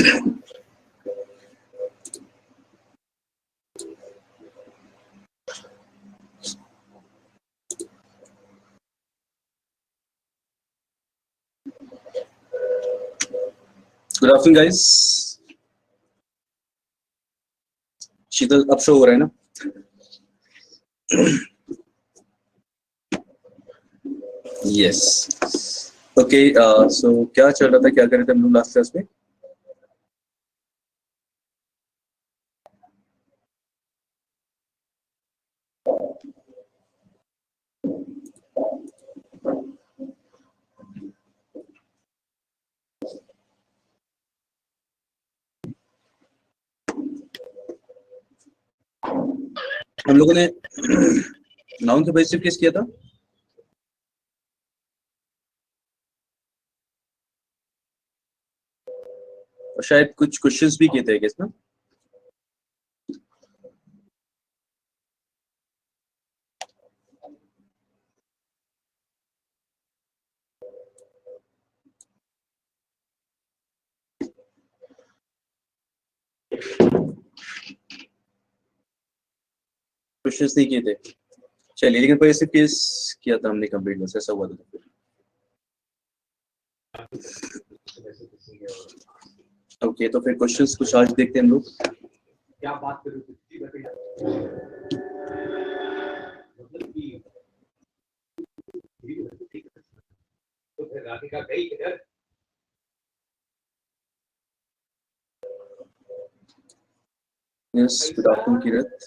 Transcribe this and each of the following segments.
Good afternoon guys. शीतल अब show हो रहा है ना? Yes okay. सो क्या चल रहा था, क्या कर रहे थे हम लोग लास्ट क्लास में? हम लोगों ने नाउन के बेसिक केस किया था। और शायद कुछ क्वेश्चंस भी किए थे केस ना। क्वेश्चंस नहीं किए थे, चलिए। लेकिन बेसिक केस किया था हमने कंप्लीट, बस ऐसा हुआ था। ओके तो फिर क्वेश्चंस कुछ आज देखते हैं हम लोग। क्या बात करूं तो फिर राधिका गई किधर? यस, गुड आफ्टरनून किरत।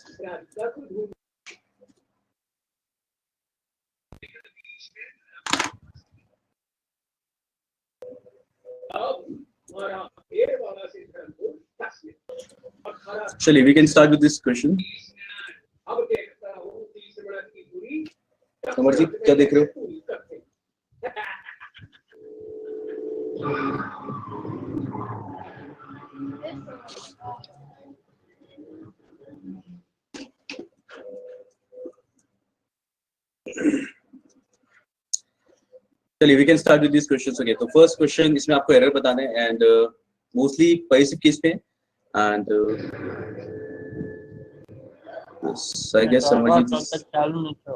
चलिए, we can start with this question. Amar ji क्या देख रहे हो? चलिए, we can start with these questions. Okay, तो फर्स्ट क्वेश्चन, इसमें आपको एरर बताना है एंड मोस्टली पैसिव केस पे एंड आई गेस समझ चालू नहीं था।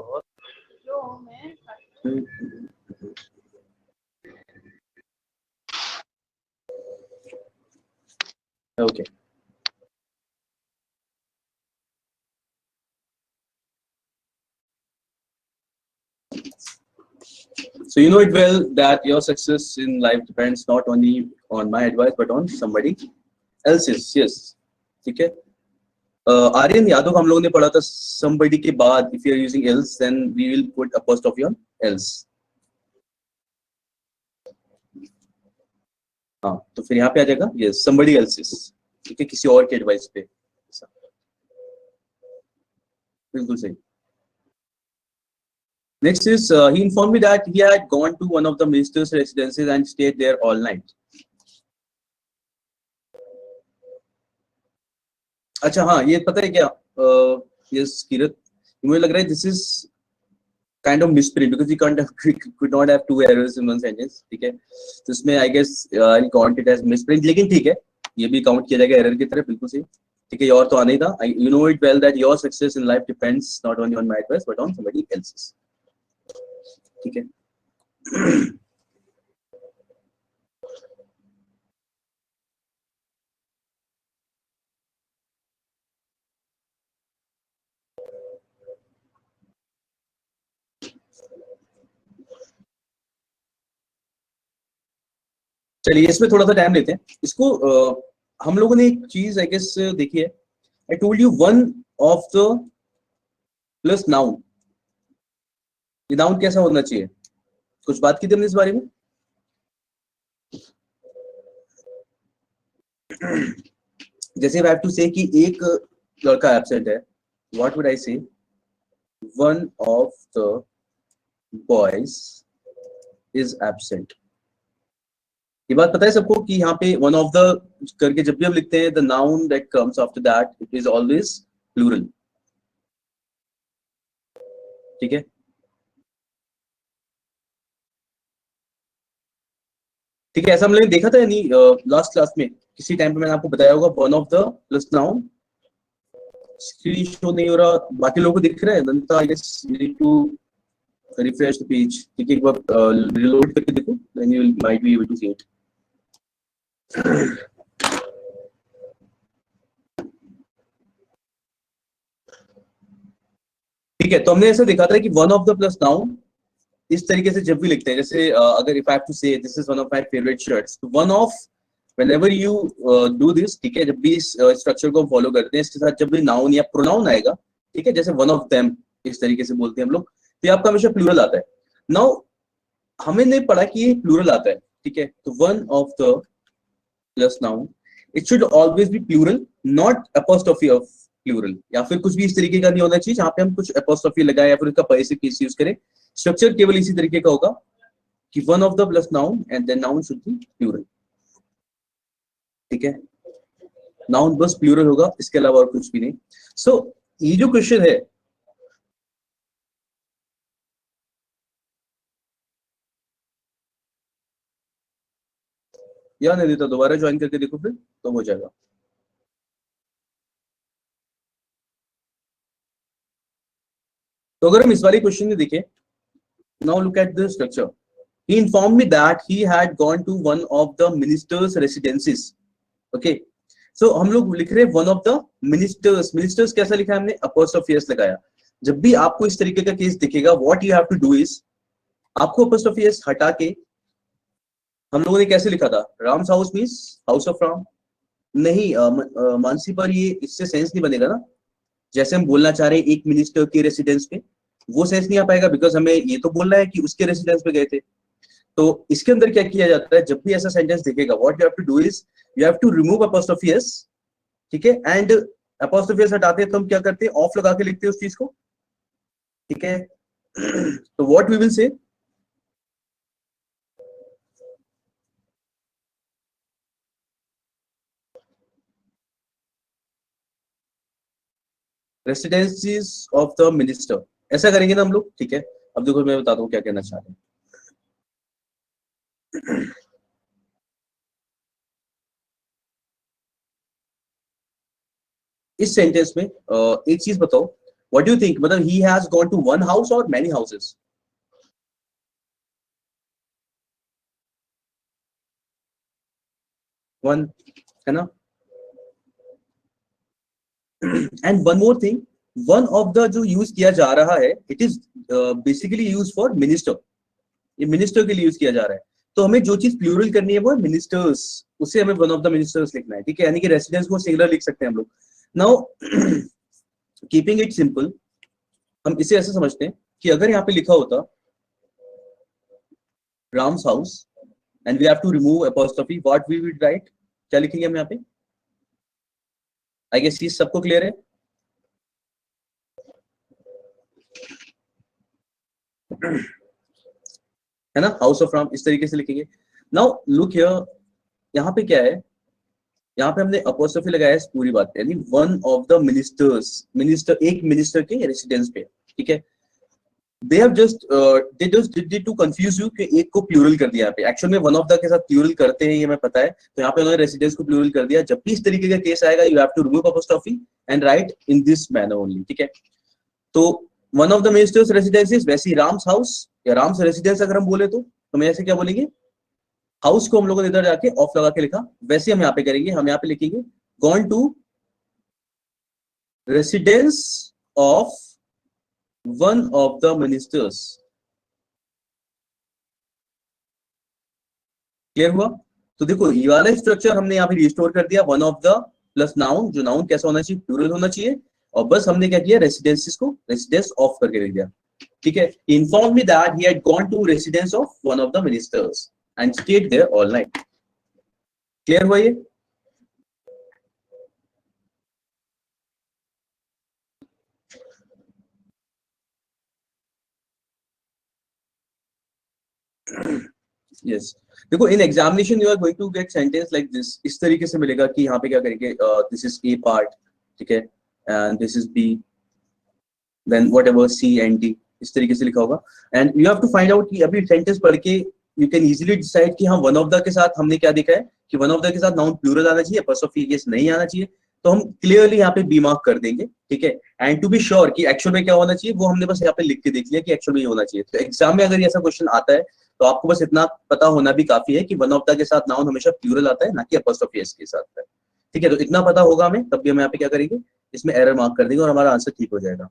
Okay so you know it well that your success in life depends not only on my advice but on somebody else's. Yes, ठीक है। आर्यन यादव हम लोगों ने पढ़ा था somebody के बाद if you are using else then we will put apostrophe on else. हाँ तो फिर यहाँ पे आ जाएगा yes somebody else's, ठीक है, किसी और के एडवाइस पे। बिल्कुल सही। Next is he informed me that he had gone to one of the minister's residences and stayed there all night. अच्छा हाँ, ये पता है क्या yes किरत, मुझे लग रहा है this is kind of misprint because you could not have two errors in one sentence, ठीक है। तो इसमें I guess I'll count it as misprint, लेकिन ठीक है, ये भी काउंट किया जाएगा एरर की तरह, बिल्कुल सही, ठीक है। और तो आना ही था। You know it well that your success in life depends not only on my advice but on somebody else's, ठीक है। चलिए इसमें थोड़ा सा टाइम लेते हैं इसको। हम लोगों ने एक चीज आई गेस देखी है। I told you one of the plus noun, ये नाउन कैसा होना चाहिए, कुछ बात की थी हमने इस बारे में। जैसे आई हैव टू से कि एक लड़का एब्सेंट है, व्हाट वुड आई से? One of the boys is absent. ये बात पता है सबको कि यहाँ पे वन ऑफ द करके जब भी हम लिखते हैं the noun that comes after that it is always plural, ठीक है। ठीक है, ऐसा हमने देखा था नहीं लास्ट क्लास में किसी टाइम पे मैंने आपको बताया होगा one of the plus noun, screen show नहीं हो रहा, बाकी लोगों को दिख रहा है Nandita, I guess you need to refresh the page, ठीक है, एक बार रिलोड करके देखो, then you might be able to see it. ठीक है, तो हमने ऐसा देखा था कि one of the plus noun इस तरीके से जब भी लिखते हैं, जैसे अगर इफ आई हैव टू से this is one of my favourite shirts, तो one of whenever you do this, ठीक है, जब भी इस स्ट्रक्चर को फॉलो करते हैं, इसके साथ जब भी नाउन या प्रोनाउन आएगा, ठीक है, जैसे वन ऑफ देम इस तरीके से बोलते हैं हम लोग, तो ये आपका हमेशा प्लूरल आता है। नाउ हमें नहीं पड़ा कि ये प्लूरल आता है, ठीक है, तो one of the plus noun it should always be plural, not apostrophe of plural, या फिर कुछ भी इस तरीके का नहीं होना चाहिए जहां पे हम कुछ एपोस्ट्रोफी लगाए या फिर उसका पॉसेसिव केस यूज करें। स्ट्रक्चर केवल इसी तरीके का होगा कि one of the plus noun and then noun should be plural, ठीक है, नाउन बस प्लूरल होगा, इसके अलावा और कुछ भी नहीं। सो ये जो क्वेश्चन है, या नहीं देता, दोबारा ज्वाइन करके देखो फिर तो हो जाएगा। तो अगर हम इस वाली क्वेश्चन में देखें, now look at the structure, he informed me that he had gone to one of the minister's residences, okay, so हम लोग लिख रहे हैं one of the ministers कैसा लिखा है हमने, apostrophe s लगाया। जब भी आपको इस तरीके का केस दिखेगा, what you have to do is, आपको apostrophe s हटा के, हम लोगों ने कैसे लिखा था, Ram's house means house of Ram, नहीं मानसी पर ये इससे सेंस नहीं बनेगा ना, जैसे हम बोलना चाह रहे हैं एक मिनिस्टर के रेसिडेंस पे, वो सेंस नहीं आ पाएगा, बिकॉज हमें ये तो बोलना है कि उसके रेसिडेंस पे गए थे। तो इसके अंदर क्या किया जाता है, जब भी ऐसा सेंटेंस दिखेगा, what you have to do is you have to remove apostrophe s, ठीक है, एंड अपॉस्ट्रोफी एस हटाते हैं तो हम क्या करते हैं, ऑफ लगा के लिखते हैं उस चीज को, ठीक है। तो what we will say, residencies of the minister, ऐसा करेंगे ना हम लोग, ठीक है। अब देखो मैं बताता हूँ क्या कहना चाह रहे हैं। इस सेंटेंस में एक चीज बताओ, व्हाट डू यू थिंक, मतलब he has gone to one house और मैनी हाउसेस, वन, है ना। And one more thing, one of the जो यूज किया जा रहा है, it is basically use for minister, ये मिनिस्टर के लिए यूज किया जा रहा है, तो हमें जो चीज प्लूरल करनी है वो है मिनिस्टर्स, उसे हमें वन ऑफ द मिनिस्टर्स लिखना है, ठीक है, यानी कि रेसिडेंस को सिंगुलर लिख सकते हैं हम लोग। नाउ कीपिंग इट सिंपल, हम इसे ऐसे समझते हैं कि अगर यहाँ पे लिखा होता Ram's house and we have to remove apostrophe, what we will write, क्या लिखेंगे हम यहाँ पे, आई गेस ये सबको क्लियर है। है ना, हाउस ऑफ राम इस तरीके से लिखेंगे। नाउ लुक हियर, यहाँ पे क्या है, यहाँ पे हमने अपॉस्ट्रोफी लगाया है पूरी बात पे, यानी one of the ministers, minister एक मिनिस्टर के रेसिडेंस पे, ठीक है। they have just they just did to confuse you कि एक को प्लूरल कर दिया यहाँ पे, एक्चुअल में वन ऑफ द के साथ प्लूरल करते हैं, ये मैं पता है, तो यहाँ पे उन्होंने रेसिडेंस को प्लूरल कर दिया। जब भी इस तरीके का केस आएगा, you have to remove apostrophe and write in this manner only, ठीक है। तो one of the ministers residences, वैसे ही राम्स हाउस या राम्स रेसिडेंस अगर हम बोले तो हम ऐसे क्या बोलेंगे, हाउस को हम लोगों ने इधर जाके ऑफ लगा के लिखा, वैसे हम यहाँ पे करेंगे, हम यहाँ पे लिखेंगे gone to residence of one of the ministers, clear हुआ। तो देखो ये वाला स्ट्रक्चर हमने यहाँ पे रिस्टोर कर दिया, one of the plus noun, जो नाउन कैसा होना चाहिए, प्लूरल होना चाहिए, और बस हमने क्या किया, रेसिडेंसेस को रेसिडेंस ऑफ करके लिख दिया, ठीक है। Inform me that he had gone to residence of one of the ministers and stayed there all night, clear हुआ ये। यस, देखो in examination you are going to get sentence like this, इस तरीके से मिलेगा कि यहाँ पे क्या करेंगे, दिस इज ए पार्ट, ठीक है, and this is B, then whatever C and D, इस तरीके से लिखा होगा। And you have to find out कि अभी सेंटेंस पढ़ के यू कैन इजीली डिसाइड कि हाँ वन ऑफ द के साथ हमने क्या देखा है, कि वन ऑफ द के साथ नाउन प्लूरल आना चाहिए, apostrophe केस नहीं आना चाहिए, तो हम क्लियरली यहाँ पे बी मार्क कर देंगे, ठीक है। एंड टू बी श्योर कि एक्चुअल में क्या होना चाहिए वो हमने बस यहाँ पे लिख के देख लिया कि एक्चुअल में ये होना चाहिए। तो एग्जाम में अगर ऐसा क्वेश्चन आता है तो आपको बस इतना पता होना भी काफी है कि वन ऑफ द के साथ नाउन हमेशा प्लूरल आता है, ना कि apostrophe s के साथ है, ठीक है। तो इतना पता होगा हमें, तब भी हम यहाँ पे क्या करेंगे, इसमें एरर मार्क कर देंगे और हमारा आंसर ठीक हो जाएगा।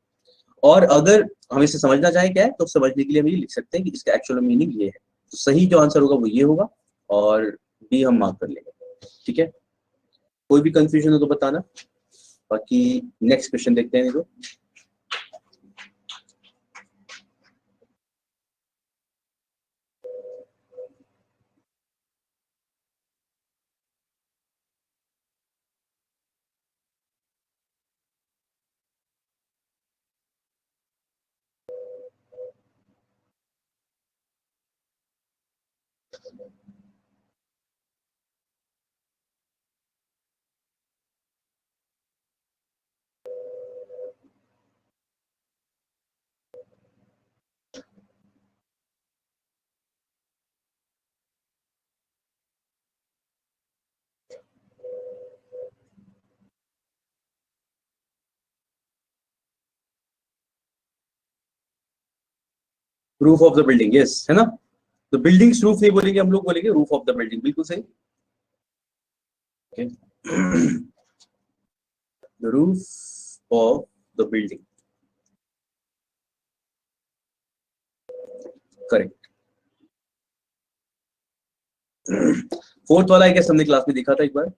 और अगर हम इसे समझना चाहें क्या है, तो समझने के लिए हम ये लिख सकते हैं कि इसका एक्चुअल मीनिंग ये है। तो सही जो आंसर होगा वो ये होगा, और बी हम मार्क कर लेंगे, ठीक है। कोई भी कंफ्यूजन हो तो बताना, बाकी नेक्स्ट क्वेश्चन देखते हैं। देखो, roof of the building, yes, है ना। तो बिल्डिंग्स रूफ नहीं बोलेंगे हम लोग, बोलेंगे रूफ ऑफ द बिल्डिंग, बिल्कुल सही। Okay, the roof of the building, correct. Fourth वाला है क्या, हमने क्लास में देखा था एक बार।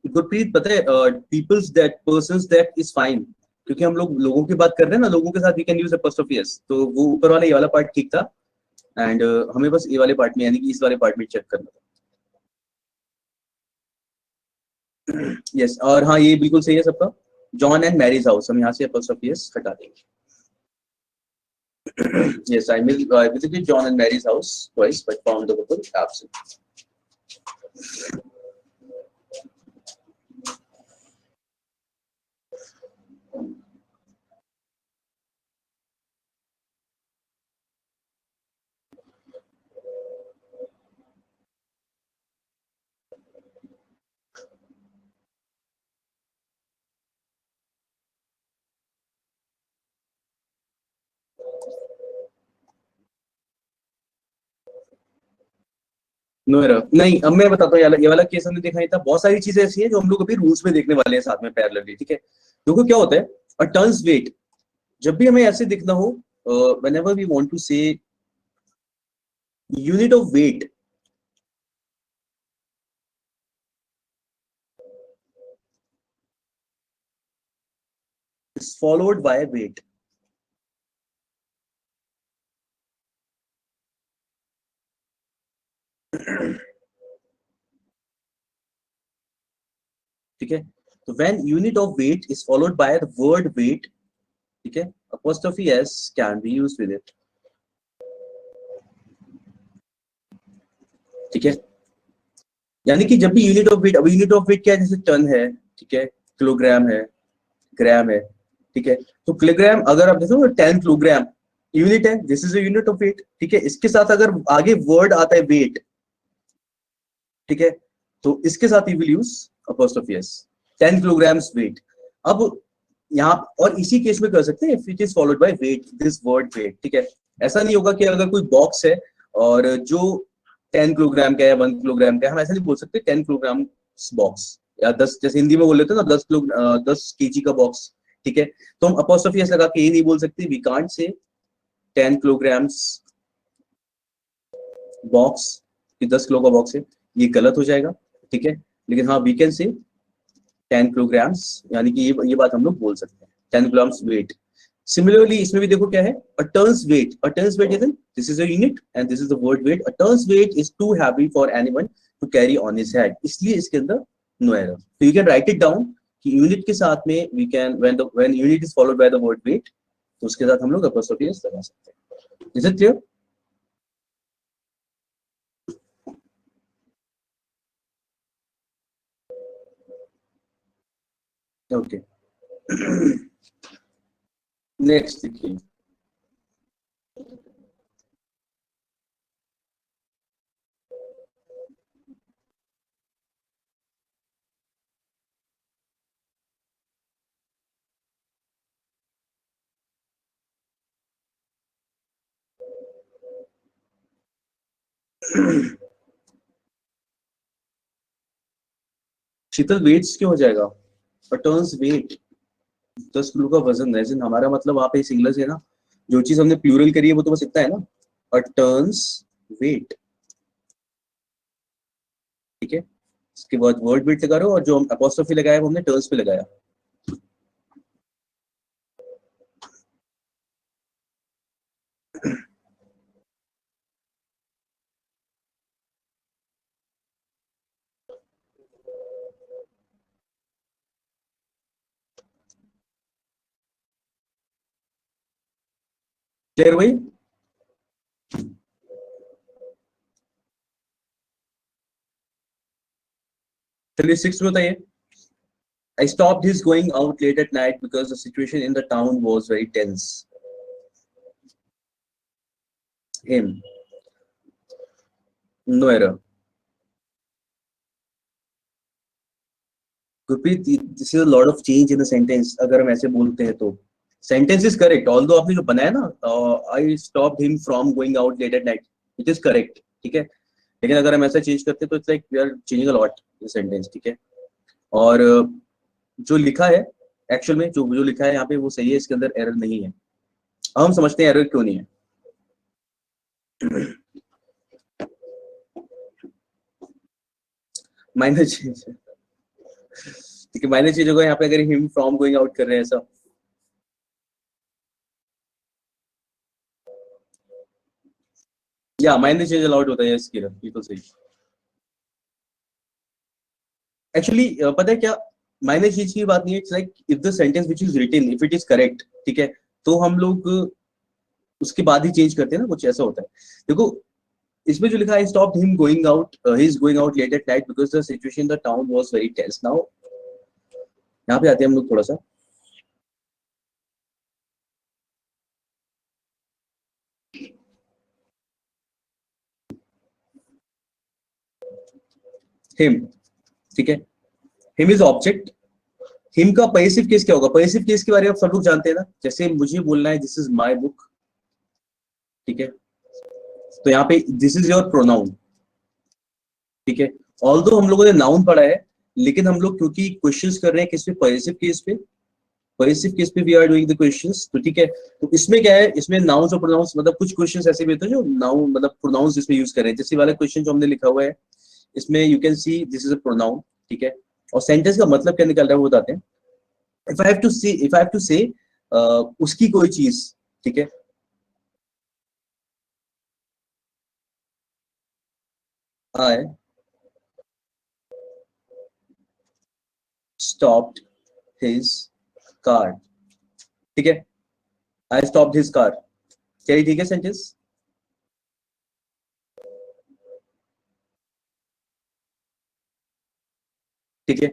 गुरप्रीत, पता है peoples that, persons that is fine, क्योंकि हम लोग लोगों की बात कर रहे हैं ना, लोगों के साथ we can use apostrophe s, तो वो ऊपर वाला ये वाला पार्ट ठीक था। एंड हमें बस ये वाले पार्ट में, यानी कि इस वाले पार्ट में चेक करना था। यस, और हाँ ये बिल्कुल सही है सबका। जॉन एंड मैरीज हाउस, हम यहाँ से apostrophe s हटा देंगे। Yes, I visited John and Mary's house twice, but found the couple absent. No error नहीं, अब मैं बताता हूँ, ये वाला केस हमने देखा नहीं था। बहुत सारी चीजें ऐसी हैं जो हम लोग अभी रूल्स में देखने वाले हैं साथ में पैरेलली, ठीक है। देखो क्या होता है, अ टर्न्स वेट, जब भी हमें ऐसे दिखना हो, whenever we want to say unit of weight, is followed by weight, ठीक है। तो when unit of weight is followed by the word weight, ठीक है, apostrophe s can be used with it, ठीक है। यानी कि जब भी यूनिट ऑफ वेट, अब यूनिट ऑफ वेट क्या है, जैसे टन है, ठीक है, किलोग्राम है, ग्राम है, ठीक है। तो किलोग्राम अगर आप देखो 10 किलोग्राम यूनिट है, this is a unit of weight, ठीक है। इसके साथ अगर आगे वर्ड आता है वेट, ठीक है, तो इसके साथ ही will use apostrophe s, 10 kilograms weight. अब यहाँ और इसी केस में कर सकते हैं, if it is followed by weight, this word weight, ठीक है। ऐसा नहीं होगा कि अगर कोई बॉक्स है और जो 10 किलोग्राम का है, 1 किलोग्राम का है, हम ऐसा नहीं बोल सकते 10 किलोग्राम बॉक्स, या 10, जैसे हिंदी में बोल लेते हैं ना 10 किलो, 10 केजी का बॉक्स, ठीक है। तो हम apostrophe s लगा के ये नहीं बोल सकते, we can't say 10 kilograms box, कि 10 किलो का बॉक्स है, ये गलत हो जाएगा, ठीक है। लेकिन हाँ वी कैन से 10 किलोग्राम्स, यानी कि ये बात हम लोग बोल सकते हैं, 10 ग्राम्स वेट। सिमिलरली इसमें भी देखो क्या है, a turn's weight, a turn's weight is in, this is a unit and this is the word weight, a turn's weight is too heavy for anyone to carry on his head, इसलिए इसके अंदर no error. तो you can write it down कि unit के साथ में we can, when unit is followed by the word weight, तो उसके साथ हम लोग apostrophe s लगा सकते हैं। Is it clear? Okay, next देखिए, शीतल वेट्स क्यों हो जाएगा? टर्न्स वेट, 10 किलो का वजन है, हमारा मतलब वहां पे सिंगलर है ना, जो चीज हमने प्लूरल करी है वो तो बस इतना है ना, टर्न्स वेट, ठीक है। इसके बाद वर्ड वेट लगा रहे हो, और जो हम अपोस्ट्रोफी लगाया वो हमने टर्न्स पे लगाया। क्लियर भाई? चलिए 6 में बताइए। I stopped his going out late at night because the situation in the town was very tense. Him. No error. Gurpreet, this is a lot of change in the sentence. अगर हम ऐसे बोलते हैं तो sentence is correct. Although आपने जो बनाया ना, I stopped him from going out late at night. It is correct. ठीक है। लेकिन अगर हम ऐसा चेंज करते तो it's like we are changing a lot in the sentence. ठीक है। और जो लिखा है एक्चुअल में, जो जो लिखा है यहाँ पे वो सही है, इसके अंदर एरर नहीं है। अब हम समझते हैं एरर क्यों नहीं है। माइनर चेंज, ठीक है, माइनर चेंज होगा यहाँ पे अगर हिम फ्रॉम गोइंग आउट कर रहे हैं ऐसा। या माइनर चेंज अलाउड होता है इसके लिए, बिल्कुल सही। एक्चुअली पता है क्या, माइनर चेंज की बात नहीं है, it's like if the sentence which is written if it is correct, ठीक है, तो हम लोग उसके बाद ही चेंज करते हैं ना, कुछ ऐसा होता है। देखो इसमें जो लिखा है stop him going out, he is going out late at night because the situation in the town was very tense. Now यहाँ पे आते हैं हम लोग थोड़ा सा, हिम, ठीक है, हिम इज ऑब्जेक्ट। हिम का पॉसेसिव केस क्या होगा? पॉसेसिव केस के बारे में आप सब लोग जानते हैं ना, जैसे मुझे बोलना है दिस इज माय बुक, ठीक है, तो यहाँ पे दिस इज योर प्रोनाउन, ठीक है। ऑल्दो हम लोगों ने नाउन पढ़ा है, लेकिन हम लोग क्योंकि क्वेश्चंस कर रहे हैं किस पे, पॉसेसिव केस पे, पॉसेसिव केस पे we are doing the questions, तो ठीक है। तो इसमें क्या है, इसमें नाउन्स और प्रोनाउंस, मतलब कुछ क्वेश्चंस ऐसे भी होते हैं जो नाउन मतलब प्रोनाउंस इसमें यूज कर रहे हैं, जैसे वाला क्वेश्चन जो हमने लिखा हुआ है इसमें you can see this is a pronoun, ठीक है। और सेंटेंस का मतलब क्या निकल रहा है वो बताते हैं। इफ आई हैव टू से, इफ आई हैव टू से उसकी कोई चीज, ठीक है, आई स्टॉप्ड हिज कार, ठीक है, आई स्टॉप्ड हिज कार, क्या ये ठीक है सेंटेंस? ठीक है।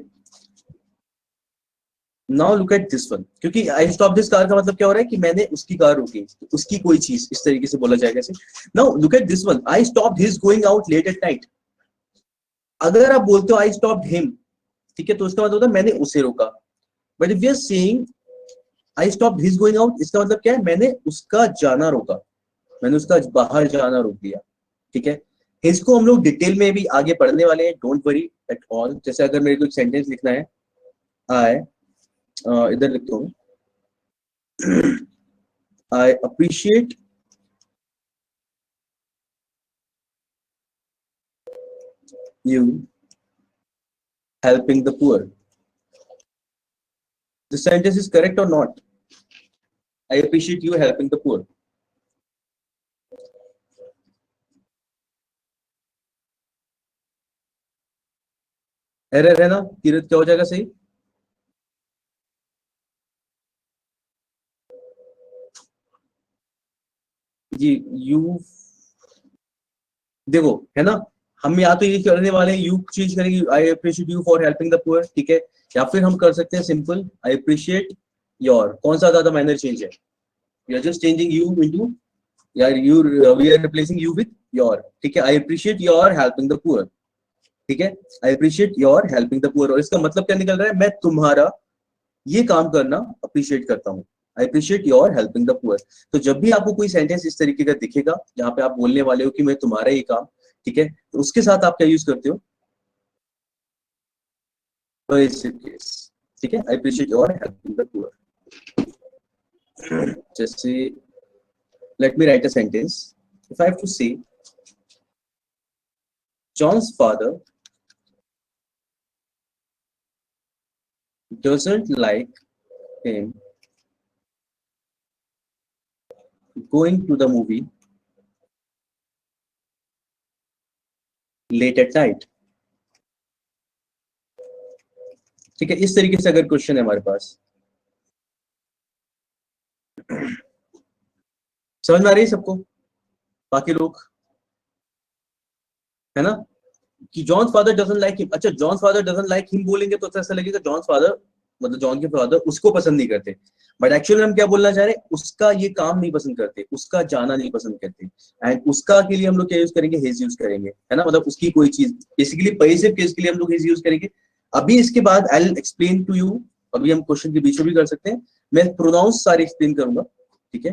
Now look at this one, क्योंकि आई स्टॉप दिस कार का मतलब क्या हो रहा है कि मैंने उसकी कार रोकी, तो उसकी कोई चीज इस तरीके से बोला जाएगा ऐसे। Now look at this one, I stop his going out late at night. अगर आप बोलते हो आई स्टॉप हिम, ठीक है, तो उसका मतलब होता है मैंने उसे रोका। But if you are saying I stop his going out, इसका मतलब क्या है, मैंने उसका जाना रोका, मैंने उसका बाहर जाना रोक दिया, ठीक है। इसको हम लोग डिटेल में भी आगे पढ़ने वाले हैं, डोंट वरी एट ऑल। जैसे अगर मेरे को एक सेंटेंस लिखना है, आई इधर लिखता हूँ, I appreciate you helping the poor. The sentence is correct or not? I appreciate you helping the poor. Error है ना तीरथ, क्या हो जाएगा सही? जी, यू, देखो है ना, हम या तो ये करने वाले हैं, यू चेंज करेंगे, आई appreciate you for helping the poor, ठीक है, या फिर हम कर सकते हैं सिंपल, आई अप्रिशिएट योर, कौन सा ज्यादा माइनर चेंज है? We are just changing you into, यार you, we are replacing you with your, ठीक है। I appreciate your helping the poor, ठीक है। I appreciate your helping the poor, और इसका मतलब क्या निकल रहा है? मैं तुम्हारा ये काम करना अप्रिशिएट करता हूँ। आई appreciate your helping the poor. तो जब भी आपको कोई सेंटेंस इस तरीके का दिखेगा जहां पे आप बोलने वाले हो कि मैं तुम्हारा ये काम, ठीक है, तो उसके साथ आप क्या यूज करते हो? पॉजिटिव केस, ठीक है। I appreciate your helping the poor. जैसे let me write a sentence. If I have to say, John's father doesn't like him going to the movie late at night. ठीक है, इस तरीके से अगर क्वेश्चन है हमारे पास, समझ में आ रही है सबको? बाकी लोग, है ना? कि John father doesn't like him, अच्छा John father doesn't like him बोलेंगे तो ऐसा लगेगा जॉन फादर, मतलब जॉन के फादर उसको पसंद नहीं करते। बट एक्चुअली हम क्या बोलना चाह रहे हैं? उसका ये काम नहीं पसंद करते, उसका जाना नहीं पसंद करते। एंड उसका के लिए हम लोग क्या यूज करेंगे? हिज यूज करेंगे, है ना? मतलब उसकी कोई चीज, बेसिकली पॉजिटिव केस के लिए हम लोग हिज यूज करेंगे। अभी इसके बाद I will explain to you, अभी हम क्वेश्चन के बीच में भी कर सकते हैं, मैं प्रोनाउंस सारे एक्सप्लेन करूंगा, ठीक है।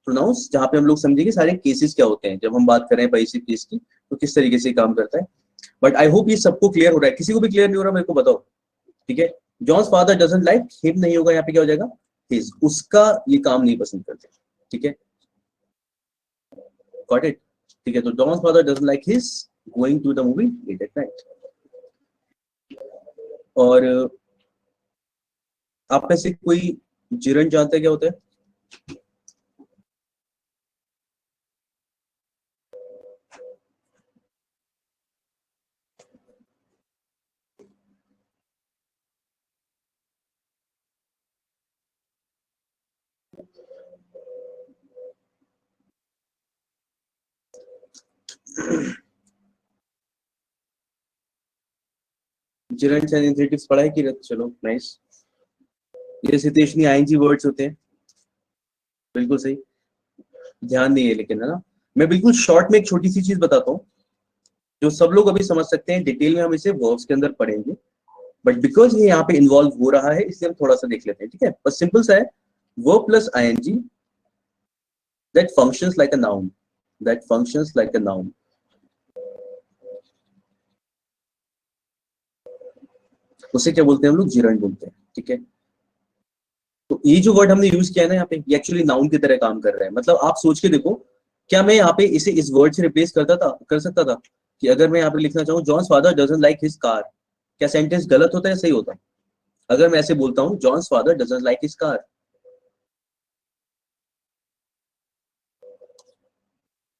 प्रोनाउंस जहां पे हम लोग समझेंगे सारे केसेस क्या होते हैं जब हम बात कर रहे हैं पॉजिटिव केस की, तो किस तरीके से काम करता है। बट आई होप ये सबको क्लियर हो रहा है, किसी को भी क्लियर नहीं हो रहा मेरे को बताओ, ठीक है। John's father doesn't like him नहीं होगा, यहाँ पे क्या हो जाएगा? हिज, उसका ये काम नहीं पसंद करते, ठीक है। Got it? ठीक है, तो John's father doesn't like his going to the movie late at night. और आप में से कोई जिरन जानता है क्या होता है? जिरंड्स एंड इंफिनिटिव्स पढ़ा है कि? चलो नाइस। ये सिचुएशनल आईएनजी वर्ड्स होते हैं, बिल्कुल सही। ध्यान नहीं है लेकिन, है ना? मैं बिल्कुल शॉर्ट में एक छोटी सी चीज बताता हूँ जो सब लोग अभी समझ सकते हैं, डिटेल में हम इसे वर्ब्स के अंदर पढ़ेंगे। बट बिकॉज ये यहाँ पे इन्वॉल्व हो रहा है इसलिए हम थोड़ा सा देख लेते हैं, ठीक है। बस सिंपल सा है, verb plus ING that functions like a noun, that functions like a noun, उसे क्या बोलते हैं हम लोग? जिरंड बोलते हैं, ठीक है। तो ये जो वर्ड हमने यूज किया है ना यहाँ पे, ये एक्चुअली नाउन की तरह काम कर रहा है। मतलब आप सोच के देखो, क्या मैं यहाँ पे इसे इस वर्ड से रिप्लेस करता था, कर सकता था कि अगर मैं यहाँ पे लिखना चाहूँ John's father doesn't like his car, क्या सेंटेंस गलत होता है, सही होता है? अगर मैं ऐसे बोलता हूँ John's father doesn't like his car,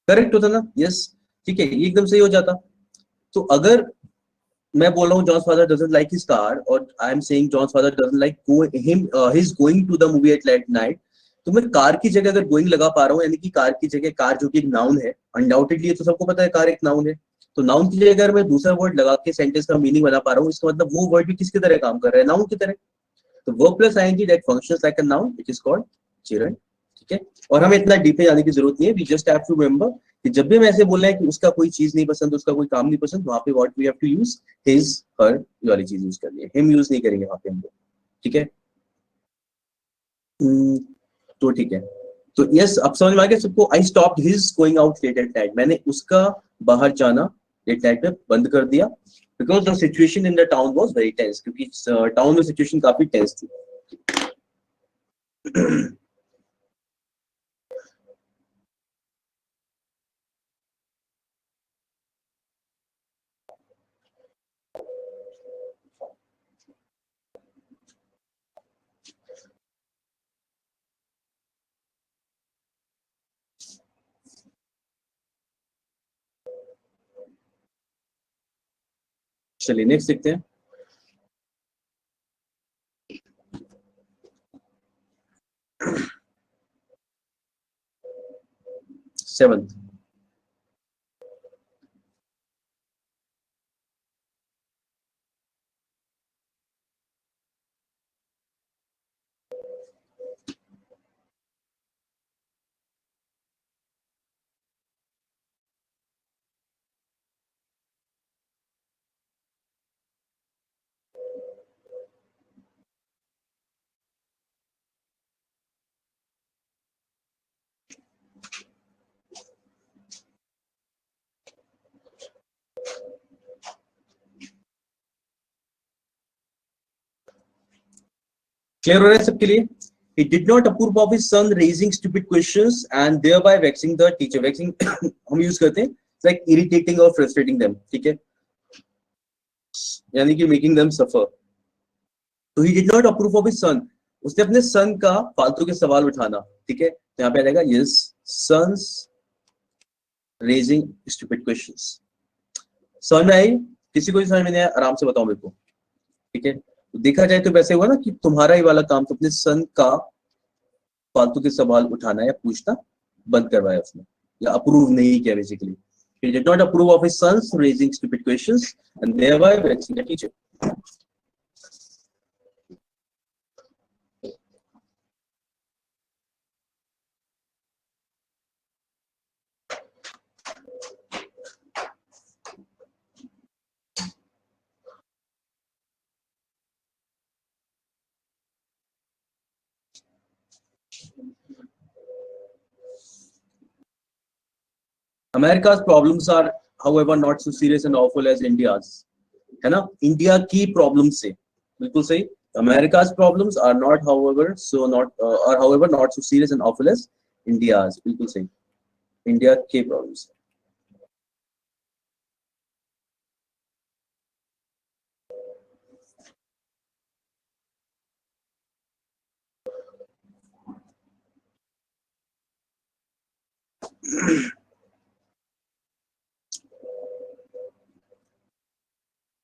correct होता ना? यस, ठीक है, ये एकदम सही हो जाता। तो अगर मैं बोल रहा हूँ John's father doesn't like his car, और I am saying John's father doesn't like him, he is going to the movie at late night, तो मैं कार की जगह अगर गोइंग लगा पा रहा हूँ, यानी कि कार की जगह, कार जो कि एक नाउन है अनडाउटेडली, तो सबको पता है कार एक नाउन है, तो नाउन की जगह अगर मैं दूसरा वर्ड लगा के सेंटेंस का मीनिंग बना पा रहा हूँ, इसका मतलब वो वर्ड भी किसकी तरह काम कर रहा है? नाउन की तरह। तो verb plus ING that functions like a noun which is called children, ठीक है। और हमें इतना डीप में जाने की जरूरत नहीं है, we just have to remember कि जब भी हम ऐसे बोल रहे हैं कि उसका कोई चीज नहीं पसंद, उसका कोई काम नहीं पसंद, वहां पे what we have to use? His, her, ये वाली चीज यूज करनी है, हिम यूज नहीं करेंगे वहां पे हम लोग, ठीक है। हम्म, तो ठीक है, तो यस, अब समझ में आ गया सबको? I stopped his going out late at night, मैंने उसका बाहर जाना लेट नाइट में बंद कर दिया, because the situation in the town was very tense, क्योंकि टाउन में सिचुएशन काफी टेंस थी। चलिए नेक्स्ट देखते हैं। सेवंथ, क्लियर हो रहा है सबके लिए? He did not approve of his son raising stupid questions and thereby vexing the teacher. Vexing हम यूज करते हैं like irritating or frustrating them. ठीक है, यानी कि making them suffer. तो he did not approve of his son. उसने अपने सन का फालतू के सवाल उठाना. ठीक है, तो यहाँ पे आ जाएगा yes sons raising stupid questions. समझ में आई? किसी को भी समझ में नहीं आया आराम से बताओ मेरे को. ठीक है, तो देखा जाए तो वैसे हुआ ना कि तुम्हारा ही वाला काम तो अपने सन का फालतू के सवाल उठाना या पूछना बंद करवाया उसने या अप्रूव नहीं किया basically. He did not approve of his sons raising stupid questions and thereby vexing the teacher. America's problems are, however, not so serious and awful as India's. है ना, इंडिया की प्रॉब्लम से बिल्कुल सही. America's problems are not, however, are however not so serious and awful as India's. बिल्कुल सही. India के problems.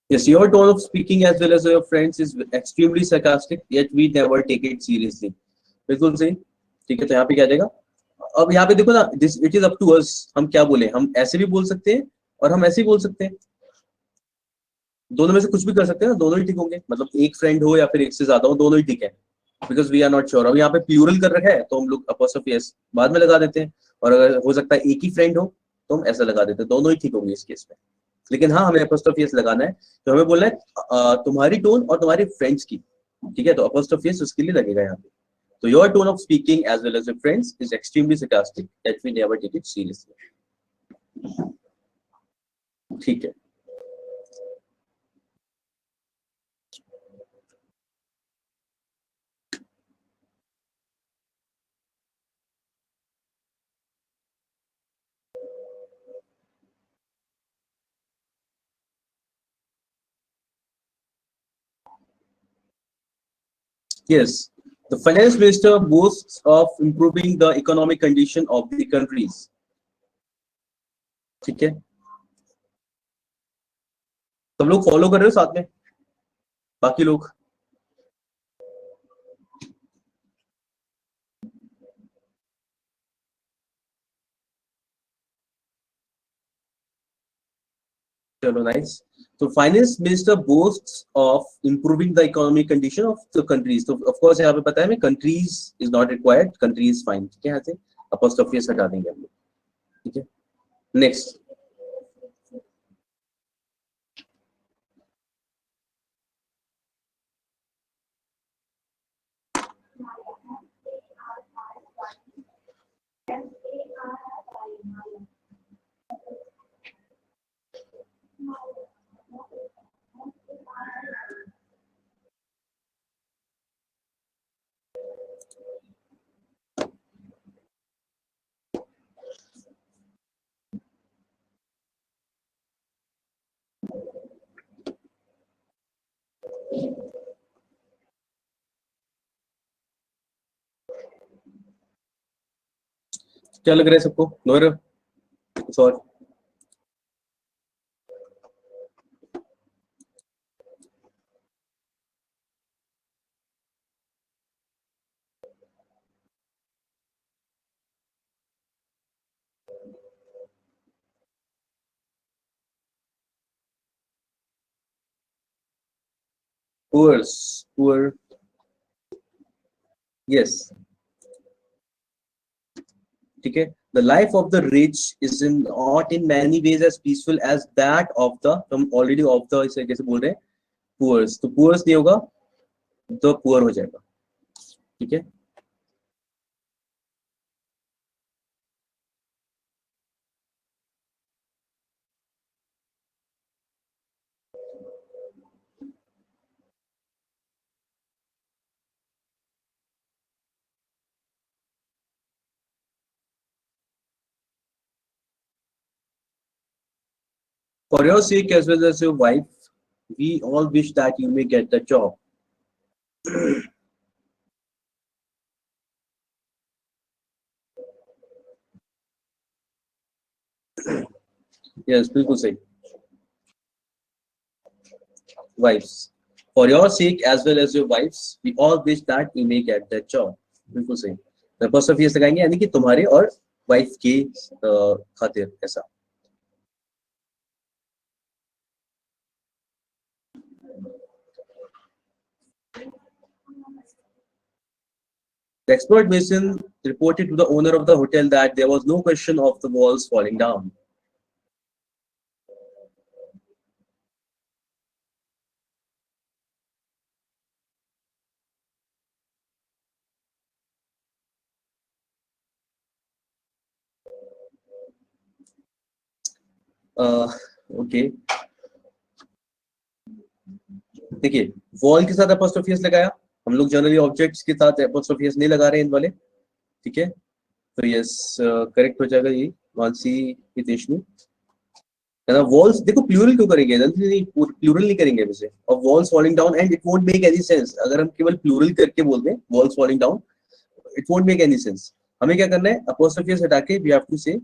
Yes, your tone of speaking as well as your friends is extremely sarcastic, yet we never take it seriously. बिल्कुल सही. ठीक है, तो यहाँ पे क्या आ जाएगा? अब यहाँ पे देखो ना, this it is up to us. हम क्या बोले, हम ऐसे भी बोल सकते हैं और हम ऐसे ही बोल सकते हैं. दोनों में से कुछ भी कर सकते हैं ना, दोनों ही ठीक होंगे. मतलब एक फ्रेंड हो या फिर एक से ज्यादा हो, दोनों ही ठीक है. Because we are not sure. अब यहाँ पे प्लूरल कर रखा है तो हम लोग अपोस्ट्रोफी एस बाद में लगा देते हैं. और अगर हो सकता है एक ही फ्रेंड हो तो हम ऐसा लगा देते हैं. दोनों ही ठीक होंगे इस केस में. लेकिन हाँ, हमें अपोस्ट्रोफी एस लगाना है. तो हमें बोलना है तुम्हारी टोन और तुम्हारे फ्रेंड्स की. ठीक है, तो अपोस्ट्रोफी एस उसके लिए लगेगा यहाँ पे. तो your tone of speaking as well as your friends is extremely sarcastic that we never take it seriously. ठीक है. Yes, the finance minister boasts of improving the economic condition of the countries. ठीक है, सब लोग follow कर रहे हो साथ में बाकी लोग? चलो नाइस. तो finance minister बोस्ट्स of improving the economic condition of the countries. तो ऑफ कोर्स यहाँ पे पता है हमें countries is not required, countries fine. ठीक है, यहाँ से अपोस्ट्रोफी हटा देंगे हम लोग. ठीक है, नेक्स्ट. क्या लग रहा है सबको? नोर कुछ और? पुअर. यस. ठीक है, the life of the rich is in not in many ways as peaceful as that of the, हम ऑलरेडी ऑफ द इसे कैसे बोल रहे हैं, पुअर्स. तो पुअर्स नहीं होगा, द पुअर हो जाएगा. ठीक है, For your sake as well as your wife, we all wish that you may get the job. Yes, बिल्कुल सही. Wives. For your sake as well as your wives, we all wish that you may get that job. बिल्कुल सही. The apostrophe s लगाएंगे यानी कि तुम्हारे और wife के खातिर ऐसा. The expert mason reported to the owner of the hotel that there was no question of the walls falling down. Okay. देखिए, वॉल के साथ apostrophe s लगाया. हम लोग जनरली ऑब्जेक्ट्स के साथ apostrophe s नहीं लगा रहे हैं इन वाले. ठीक है, तो यस करेक्ट हो जाएगा ये. मानसी हितेश ने है ना. वॉल्स देखो प्लूरल क्यों करेंगे, नहीं प्लूरल नहीं करेंगे वैसे. और walls falling down and it won't make any sense. अगर हम केवल प्लूरल करके बोल दें walls falling down, it won't make any sense. हमें क्या करना है, apostrophe s हटा के we have to say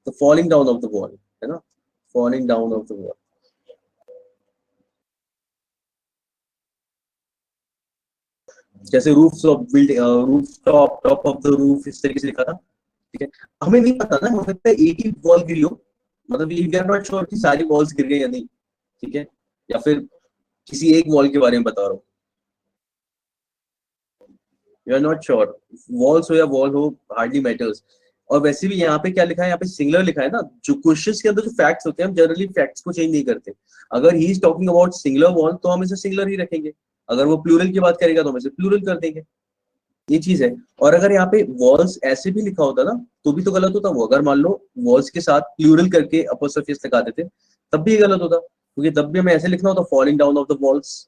the falling down of the wall, है ना. Falling down of the wall. जैसे roof of building, roof top, top of the roof, इस तरीके से लिखा था. ठीक है, हमें नहीं पता ना, हो सकता है एक ही वॉल गिरी हो. मतलब वी आर नॉट श्योर कि सारी वॉल्स गिर गई या नहीं. ठीक है, या फिर किसी एक वॉल के बारे में बता रहा हूँ. You are not sure. Walls हो या वॉल हो, हार्डली मैटर्स. और वैसे भी यहाँ पे क्या लिखा है, यहाँ पे सिंगुलर लिखा है ना. जो क्वेश्चंस के अंदर जो फैक्ट्स होते हैं, हम जनरली फैक्ट्स को चेंज नहीं करते. अगर he is talking about singular wall तो हम इसे सिंगुलर ही रखेंगे. अगर वो प्लूरल की बात करेगा तो हम इसे प्लूरल कर देंगे. ये चीज है. और अगर यहाँ पे वॉल्स ऐसे भी लिखा होता ना तो भी तो गलत होता. वो अगर मान लो वॉल्स के साथ प्लूरल करके अपोस्ट्रोफी लगा देते तब भी ये गलत होता, क्योंकि तब भी हमें ऐसे लिखना होता, falling down of the walls.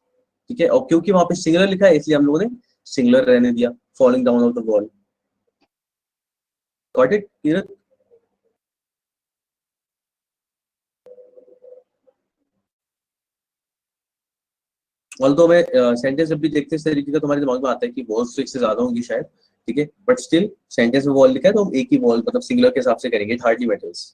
ठीक है, और क्योंकि वहां पे सिंगुलर लिखा है इसलिए हम लोगों ने सिंगुलर रहने दिया, falling down of the wall. Got it clear. All तो हमें सेंटेंस जब भी देखते हैं इस तरीके का तुम्हारे दिमाग में आता है कि वॉल्स तो एक से ज्यादा होंगी शायद. ठीक है, बट स्टिल सेंटेंस में वॉल लिखा है तो हम एक ही वॉल मतलब सिंगुलर के हिसाब से करेंगे. It hardly matters.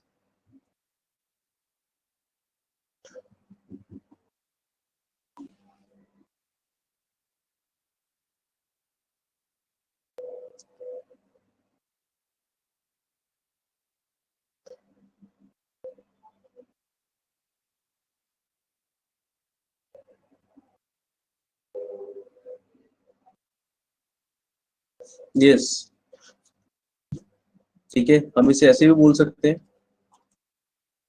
यस. ठीक है, हम इसे ऐसे भी बोल सकते हैं,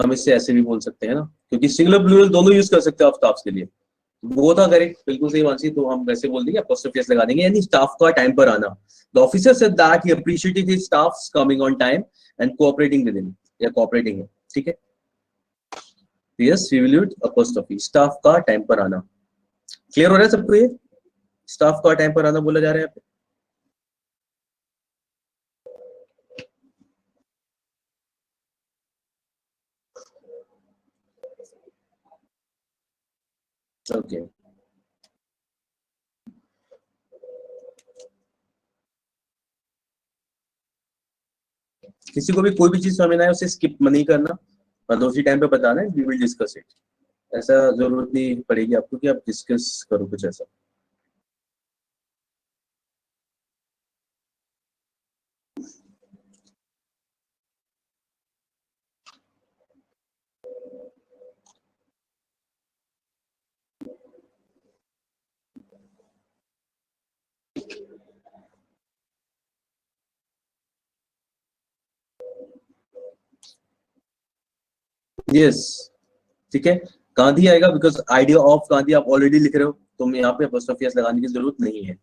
हम इससे ऐसे भी बोल सकते हैं ना, क्योंकि सिंगुलर प्लूरल दोनों यूज कर सकते हैं आफ्ताब के लिए. वो था करेक्ट, बिल्कुल सही मानसी. तो हम वैसे बोल देंगे, apostrophe s लगा देंगे, यानी स्टाफ का टाइम पर आना. The officer said that he appreciated his staffs coming on time and cooperating with him, या कोऑपरेटिंग है. ठीक है, yes we will use apostrophe. Staff का टाइम पर आना. क्लियर हो रहा है सबको ये? स्टाफ का टाइम पर आना बोला जा रहा है यहाँ पे. ओके. किसी को भी कोई भी चीज समझ ना है उसे स्किप नहीं करना, और उसी टाइम पे बताना है, वी विल डिस्कस इट. ऐसा जरूरत नहीं पड़ेगी आपको कि आप डिस्कस करो कुछ ऐसा. यस. ठीक है, गांधी आएगा बिकॉज आइडिया ऑफ गांधी आप ऑलरेडी लिख रहे हो, तो यहाँ पे apostrophe s लगाने की जरूरत नहीं है.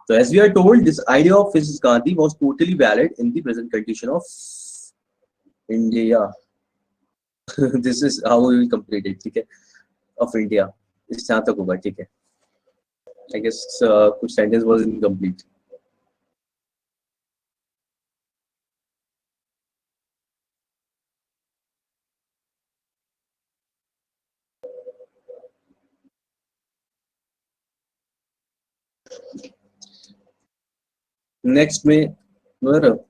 तो as we are told, this idea of Mrs. Gandhi was totally valid in the present condition of India. This is how we will complete it. ठीक है, of India. इस यहाँ तक होगा. ठीक है, I guess कुछ sentence was incomplete. नेक्स्ट में मतलब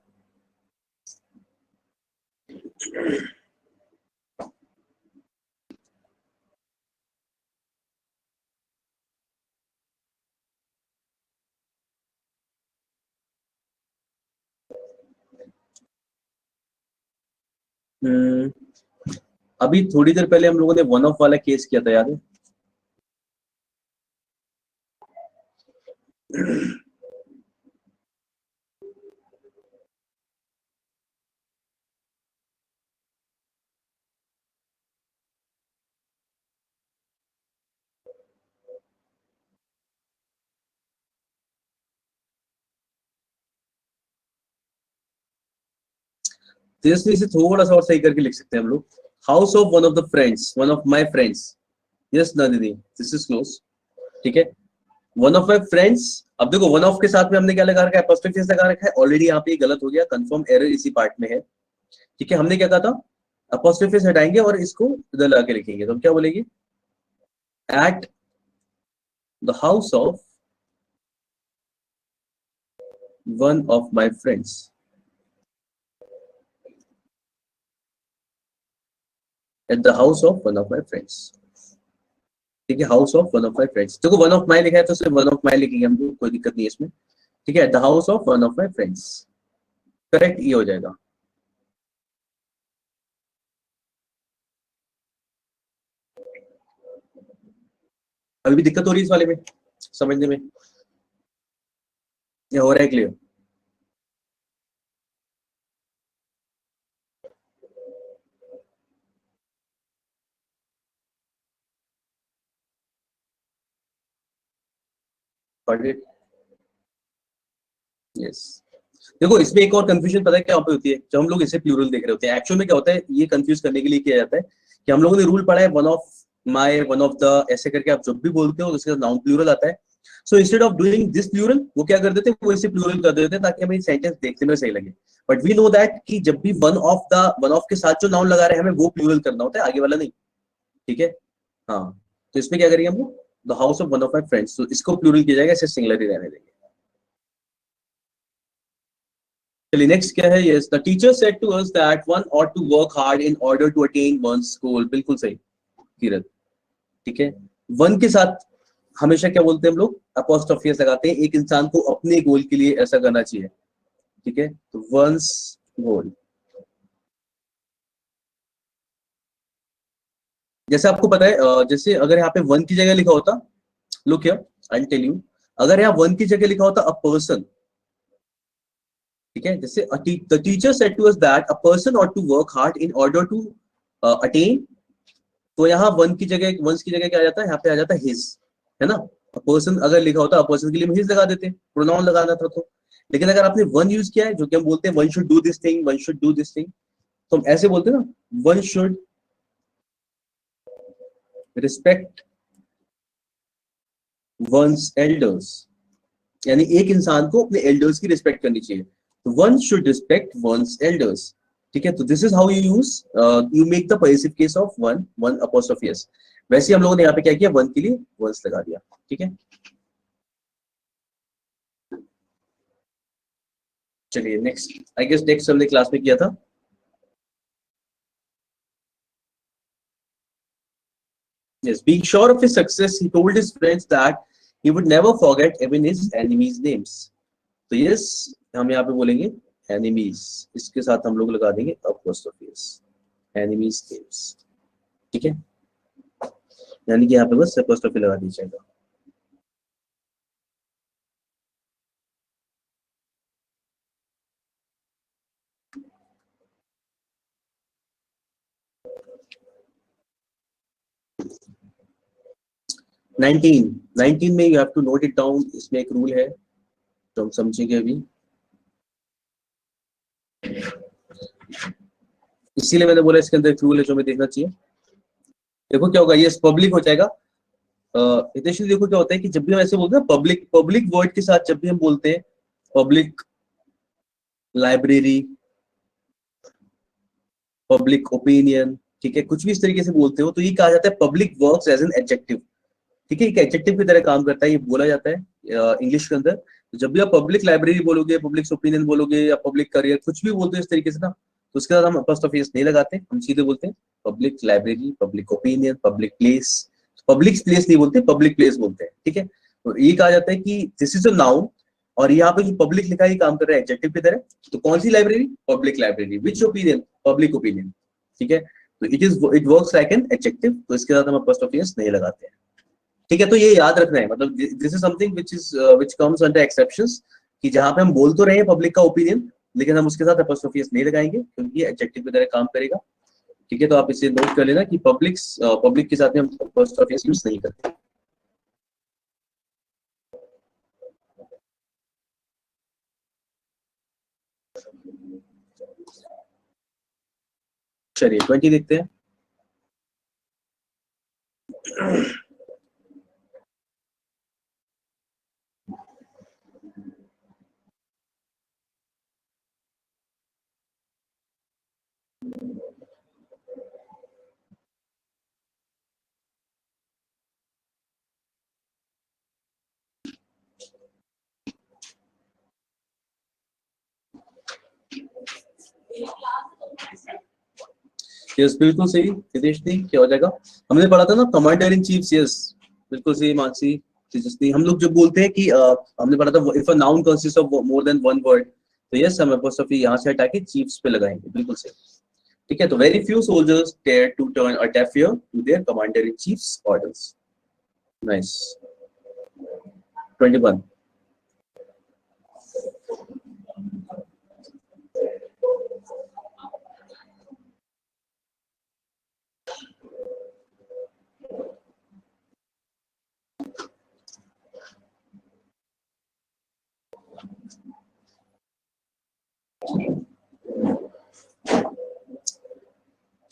अभी थोड़ी देर पहले हम लोगों ने वन ऑफ वाला केस किया था, याद है? तो इसमें इसे थोड़ा सा और सही करके लिख सकते हैं हम लोग, house of one of the friends, one of my friends. Yes ना दीदी, दिस इज क्लोज। ठीक है, वन ऑफ माय फ्रेंड्स। अब देखो वन ऑफ के साथ में हमने क्या लगा रखा है, एपोस्ट्रोफी लगा रखा है। ऑलरेडी यहाँ पे ये गलत हो गया, कंफर्म एरर इसी पार्ट में है। ठीक है, हमने क्या कहा था, एपोस्ट्रोफी हटाएंगे और इसको इधर लगा के लिखेंगे, तो हम क्या बोलेंगे, at the house of one of my friends. At the house of one of my friends. ठीक है, house of one of my friends. देखो वन ऑफ माय लिखा है तो सिर्फ वन ऑफ माय लिखेंगे हम लोग, कोई दिक्कत नहीं है इसमें। ठीक है, the house of one of my friends, correct ये हो जाएगा। अभी भी दिक्कत हो रही है इस वाले में समझने में, ये हो रहा है क्लियर? यस। देखो इसमें एक और कंफ्यूजन पता है क्या पे होती है, जब हम लोग इसे प्लूरल देख रहे होते हैं, एक्चुअल में क्या होता है, ये कंफ्यूज करने के लिए किया जाता है कि हम लोगों ने रूल पढ़ा है, one of my, one of the, ऐसे करके आप जब भी बोलते हो उसके नाउन प्लूरल आता है। So instead of doing this plural, वो क्या कर देते हैं, वो इसे प्लूरल कर देते हैं ताकि हमें सेंटेंस देखने में सही लगे। बट वी नो दैट कि जब भी वन ऑफ के साथ जो नाउन लगा रहे हैं हमें वो प्लूरल करना होता है, आगे वाला नहीं। ठीक है, हाँ। तो इसमें क्या करेंगे हम लोग, the house of one of my friends, तो इसको प्लूरल किया जाएगा, इसे सिंगुलर ही रहने देंगे। चलिए नेक्स्ट क्या है, yes, the teacher said to us that one ought to work hard in order to attain one's goal। बिल्कुल सही किरण। ठीक है, वन के साथ हमेशा क्या बोलते हैं हम लोग, अपॉस्ट्रोफी लगाते हैं, एक इंसान को अपने गोल के लिए ऐसा करना चाहिए। ठीक है, तो वंस गोल। जैसे आपको पता है जैसे अगर यहाँ पे वन की जगह लिखा होता, look here, I will tell you, अगर यहाँ वन की जगह लिखा होता अ पर्सन, ठीक है, जैसे the teacher said to us that a person ought to work hard in order to attain, तो यहाँ वन की जगह, वंस की जगह क्या आ जाता है, यहाँ पे आ जाता है हिज, है ना। पर्सन अगर लिखा होता, पर्सन के लिए हिज लगा देते, प्रोनाउन लगाना था तो। लेकिन अगर आपने वन यूज किया है, जो कि हम बोलते हैं one should do this thing, one should do this thing, तो हम ऐसे बोलते हैं ना, one should respect one's elders, यानी एक इंसान को अपने एल्डर्स की रिस्पेक्ट करनी चाहिए, तो one should respect one's elders. ठीक है, तो this is how you use, you make the positive case of one, one apostrophe s. वैसे हम लोगों ने यहाँ पे क्या किया, वन के लिए वंस लगा दिया। ठीक है, चलिए नेक्स्ट, आई गेस नेक्स्ट हमने क्लास में किया था। Yes, being sure of his success, he told his friends that he would never forget even his enemies' names. तो yes, हम यहाँ पे बोलेंगे enemies, इसके साथ हम लोग लगा देंगे apostrophe s, enemies names। ठीक है, यानी कि यहाँ पे बस apostrophe लगा दीजिएगा। नाइनटीन में you have to note it down, इसमें एक रूल है तो हम समझेंगे अभी, इसीलिए मैंने बोला इसके अंदर एक रूल है जो हमें देखना चाहिए। देखो क्या होगा, ये पब्लिक हो जाएगा। हितेश जी, देखो क्या होता है कि जब भी हम ऐसे बोलते हैं पब्लिक, पब्लिक वर्ड के साथ जब भी हम बोलते हैं पब्लिक लाइब्रेरी, पब्लिक ओपिनियन, ठीक है, कुछ भी इस तरीके से बोलते हो तो ये कहा जाता है public works as an adjective. ठीक है, एक एडजेक्टिव की तरह काम करता है, ये बोला जाता है, इंग्लिश के अंदर, तो जब भी आप पब्लिक लाइब्रेरी बोलोगे, पब्लिक ओपिनियन बोलोगे या पब्लिक करियर कुछ भी बोलते हैं इस तरीके से ना, तो उसके साथ हम अपॉस्ट्रोफी नहीं लगाते, हम सीधे बोलते हैं public library, public opinion, public place. Public place नहीं बोलते, पब्लिक प्लेस बोलते हैं, ठीक है। तो ये कहा जाता है कि दिस इज अ नाउन, और यहाँ पे जो पब्लिक लिखा है ये काम कर रहा है एडजेक्टिव की तरह। तो कौन सी library? Public library. Which opinion? Public opinion, ठीक है। तो it works like an adjective, तो इसके साथ हम अपॉस्ट्रोफी नहीं लगाते हैं, ठीक है। तो ये याद रखना है, मतलब this is something which comes under exceptions, कि जहां पे हम बोल तो रहे हैं पब्लिक का ओपिनियन, लेकिन हम उसके साथ अपॉस्ट्रोफी नहीं लगाएंगे क्योंकि ये एडजेक्टिव की तरह काम करेगा, ठीक है। तो आप इसे नोट कर लेना कि पब्लिक के साथ में हम अपॉस्ट्रोफी यूज नहीं करते। चलिए 20 देखते हैं। यस, बिल्कुल सही नितेश जी, क्या हो जाएगा? हमने पढ़ा था ना कमांडर इन चीफ, यस बिल्कुल सही मानसी तेजस्वी। हम लोग जो बोलते हैं कि हमने पढ़ा था if a noun consist of more than one word, तो यस हम अपोस्ट्रोफी यहाँ से हटा के चीफ्स पे लगाएंगे, बिल्कुल सही, ठीक है। तो very few soldiers dare to turn a deaf ear to their commander in chief's orders. Nice. 21।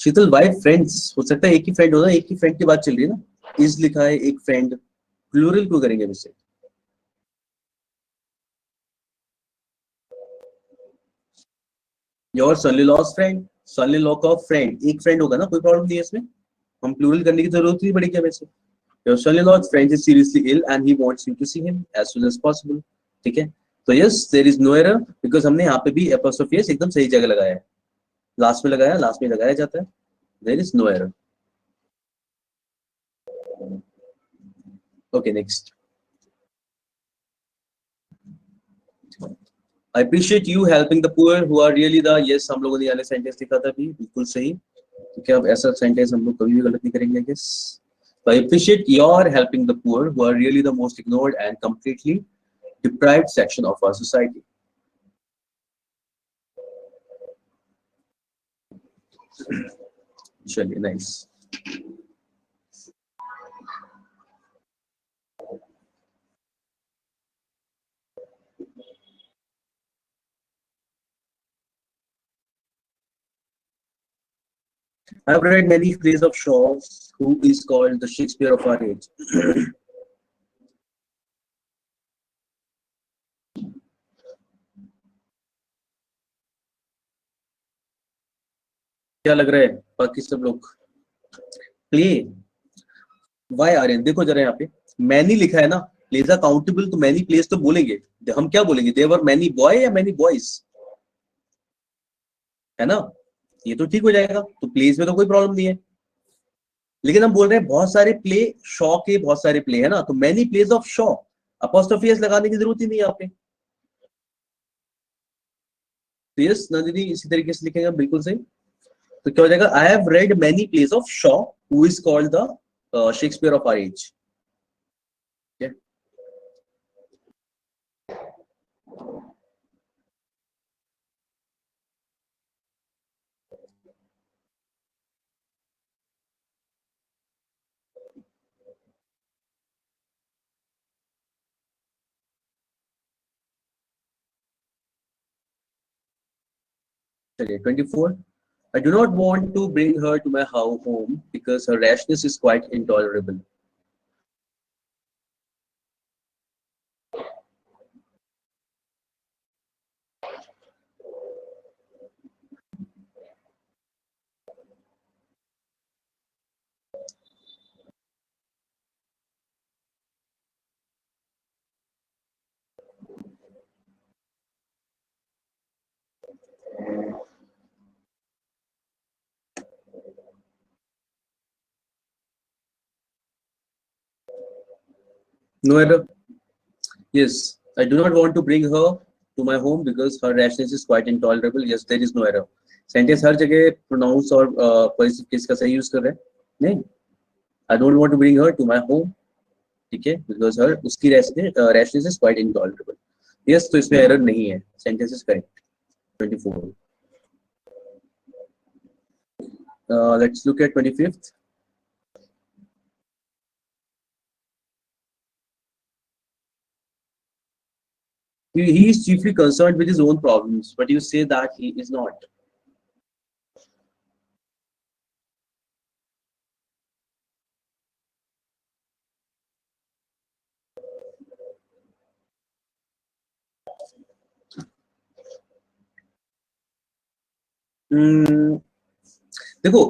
Sheetal, why friends? हो सकता है एक ही फ्रेंड हो ना, एक ही फ्रेंड की बात चल रही है ना, इज लिखा है एक फ्रेंड, प्लूरल क्यों करेंगे वैसे? Your son in law's friend, son in law का फ्रेंड एक फ्रेंड होगा ना, कोई प्रॉब्लम नहीं है इसमें, हम प्लूरल करने की जरूरत नहीं पड़ेगी वैसे। Your son in law's friend is seriously ill and he wants you to see him as soon as possible, ठीक है। तो yes there is no error, because हमने यहाँ पे भी एपोस्ट्रोफी एकदम सही जगह लगाया है, लास्ट में लगाया, लास्ट में लगाया जाता है, there is no error. Okay next. I appreciate you helping the poor who are really the, yes हम लोगों ने वाले सेंटेंस लिखा था भी, बिल्कुल सही, क्योंकि अब ऐसा सेंटेंस हम लोग कभी भी गलत नहीं करेंगे I guess. I appreciate your helping the poor who are really the most ignored and completely deprived section of our society. Chaliye, nice. I've read many plays of Shaw's, who is called the Shakespeare of our age. क्या लग रहा है बाकी सब लोग? Play, Y Aryan देखो जरा यहाँ पे, मैनी लिखा है ना, प्लेज आर काउंटेबल, तो मैनी प्लेस तो बोलेंगे, हम क्या बोलेंगे, देयर वर मैनी बॉय या मैनी बॉयज, है ना, ये तो ठीक हो जाएगा, तो प्लेस में तो कोई प्रॉब्लम नहीं है। लेकिन हम बोल रहे हैं बहुत सारे प्ले, शॉ के बहुत सारे प्ले है ना, तो many plays of Shaw, apostrophe S लगाने की जरूरत ही नहीं है यहाँ पे। तो यस नंदिनी इसी तरीके से लिखेंगे बिल्कुल सही। तो क्या हो जाएगा, I have read many plays of Shaw who is called the Shakespeare of our age. चलिए 24। I do not want to bring her to my home because her rashness is quite intolerable. No error. Yes, I do not want to bring her to my home because her rashness is quite intolerable. Yes, there is no error. Sentence हर जगह pronounce और possessive case का सही use कर रहे हैं. नहीं, I don't want to bring her to my home. ठीक है, because her उसकी rashness is quite intolerable. Yes, तो इसमें error नहीं है. Sentence is correct. 24. Let's look at 25th. He is chiefly concerned with his own problems, but you say that he is not. देखो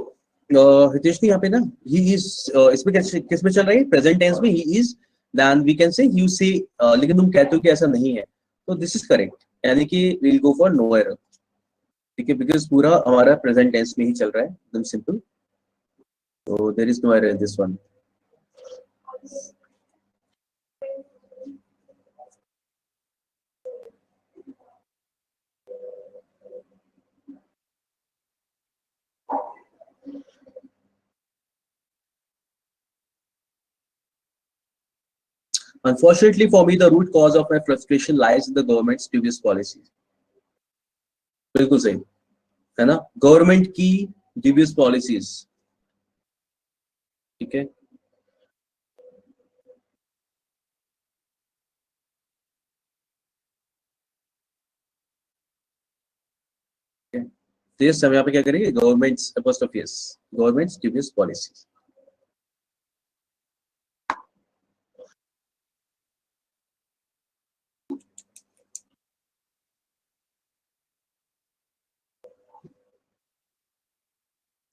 हितेश ने यहाँ पे ना ही इज इसमें किस में चल रही है प्रेजेंट टेंस में he is then we can say you say लेकिन तुम कहते हो कि ऐसा नहीं है तो दिस इज करेक्ट यानी कि will go for no error ठीक है बिकॉज पूरा हमारा प्रेजेंट टेंस में ही चल रहा है एकदम सिंपल तो there is no error in this one Unfortunately for me, the root cause of my frustration lies in the government's previous policies. बिल्कुल सही है ना गवर्नमेंट की dubious policies ठीक है तो हम यहाँ पे क्या करेंगे governments apostrophe s governments dubious policies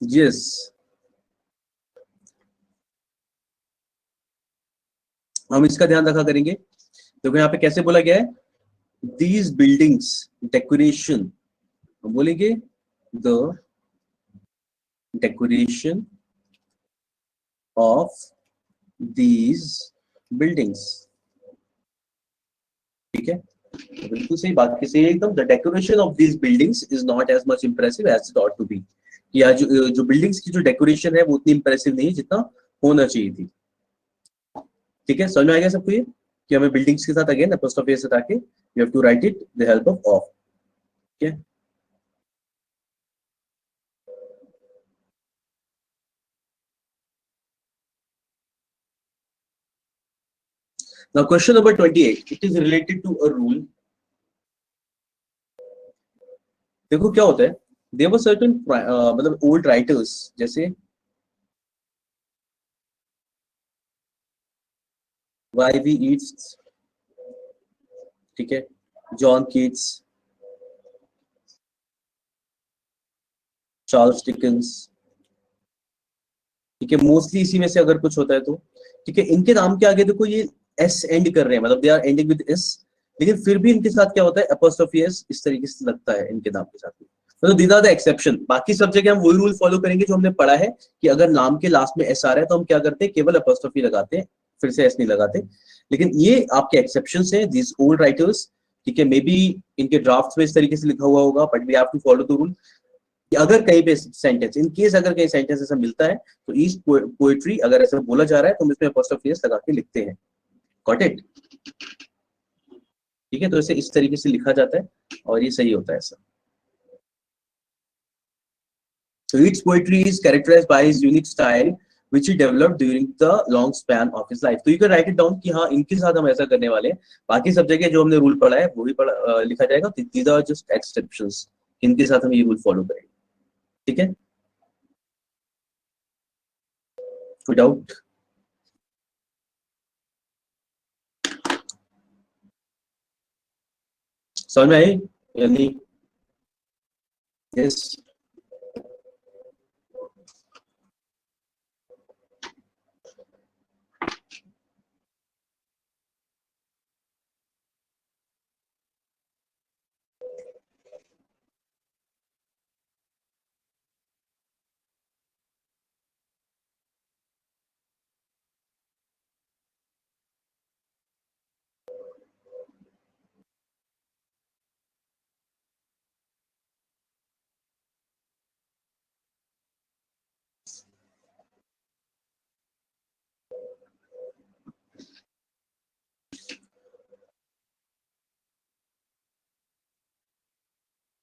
yes हम इसका ध्यान रखा करेंगे देखो यहाँ पे कैसे बोला गया है these buildings decoration हम बोलेंगे the decoration of these buildings ठीक है तो बिल्कुल सही बात की सही एकदम the decoration of these buildings is not as much impressive as it ought to be या जो बिल्डिंग्स की जो डेकोरेशन है वो उतनी इंप्रेसिव नहीं है जितना होना चाहिए थी ठीक है समझ में आ गया सबको ये कि हमें बिल्डिंग्स के साथ अगेन अपोस्ट्रोफी से हटा के you have to write it the help of ठीक है now question number 28 it is related to a rule देखो क्या होता है देयर वर सर्टेन मतलब ओल्ड राइटर्स जैसे वाई वी ईट्स ठीक है जॉन कीट्स चार्ल्स डिकेंस ठीक है मोस्टली इसी में से अगर कुछ होता है तो ठीक है इनके नाम के आगे देखो ये एस एंड कर रहे हैं मतलब they are ending with S लेकिन फिर भी इनके साथ क्या होता है अपोस्ट्रोफी एस इस तरीके से लगता है इनके नाम के साथ मतलब दीज आर द एक्सेप्शन बाकी सब जगह हम वही रूल फॉलो करेंगे जो हमने पढ़ा है कि अगर नाम के लास्ट में एस आ रहा है तो हम क्या करते हैं केवल अपोस्ट्रोफी लगाते हैं फिर से एस नहीं लगाते लेकिन ये आपके एक्सेप्शन है दीज ओल्ड राइटर्स ठीक है मे बी इनके ड्राफ्ट में इस तरीके से लिखा हुआ होगा but we have to follow the rule कि अगर कहीं पे सेंटेंस इन केस अगर कहीं सेंटेंस ऐसा मिलता है तो ईस्ट पोएट्री अगर ऐसा बोला जा रहा है तो हम इसमें अपोस्ट्रोफी एस लगा के लिखते हैं गॉट इट ठीक है तो इसे इस तरीके से लिखा जाता है और ये सही होता है ऐसा So its poetry is characterized by his unique style, which he developed during the long span of his life. तो you can write it down कि हाँ इनके साथ हम ऐसा करने वाले हैं बाकी सब जगह जो हमने रूल पढ़ा है वो भी लिखा जाएगा these are just exceptions इनके साथ हम ये रूल फॉलो करेंगे ठीक है कोई डाउट समझ में आई या नहीं yes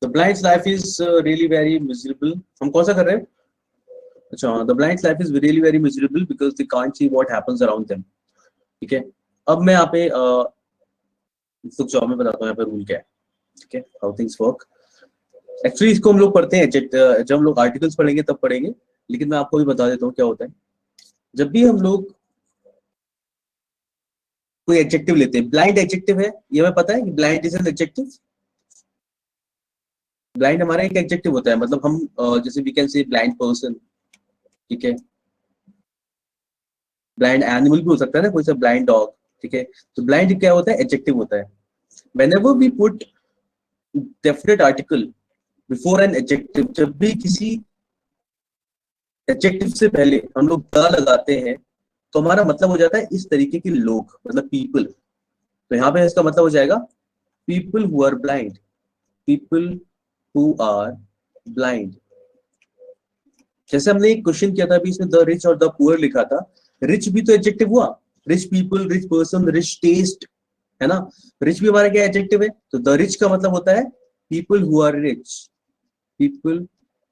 the blinds life is really very miserable. हम कौन सा कर रहे हैं? अच्छा, the blinds life is really very miserable because they can't see what happens around them. ठीक है, अब मैं यहाँ पे तो जॉब में बताता हूँ यहाँ पे रूल क्या है. ठीक है, हाउ थिंग्स वर्क. एक्चुअली इसको हम लोग पढ़ते हैं जब हम लोग आर्टिकल्स पढ़ेंगे तब पढ़ेंगे, लेकिन मैं आपको भी बता देता हूँ क्या होता है. जब भी हम लोग कोई एडजेक्टिव लेते हैं, ब्लाइंड एडजेक्टिव है, ये हमें पता है कि blind is an adjective. Blind हमारा एक एडजेक्टिव होता है, मतलब हम जैसे we can say blind person. ठीक है, ब्लाइंड एनिमल भी हो सकता है ना, कोई सा ब्लाइंड डॉग. ठीक है, तो ब्लाइंड क्या होता है? एडजेक्टिव होता है. Whenever we put definite article before an adjective, जब भी किसी एडजेक्टिव से पहले हम लोग द लगाते हैं तो हमारा मतलब हो जाता है इस तरीके के लोग, मतलब पीपल. तो यहाँ पे इसका मतलब हो जाएगा people who are blind. People who are blind. जैसे हमने एक क्वेश्चन किया था अभी, इसमें द रिच और द पुअर लिखा था. रिच भी तो एडजेक्टिव हुआ. Rich people, rich person, rich test, है ना. रिच भी हमारा क्या एडजेक्टिव है, तो द रिच का मतलब होता है people who are rich. People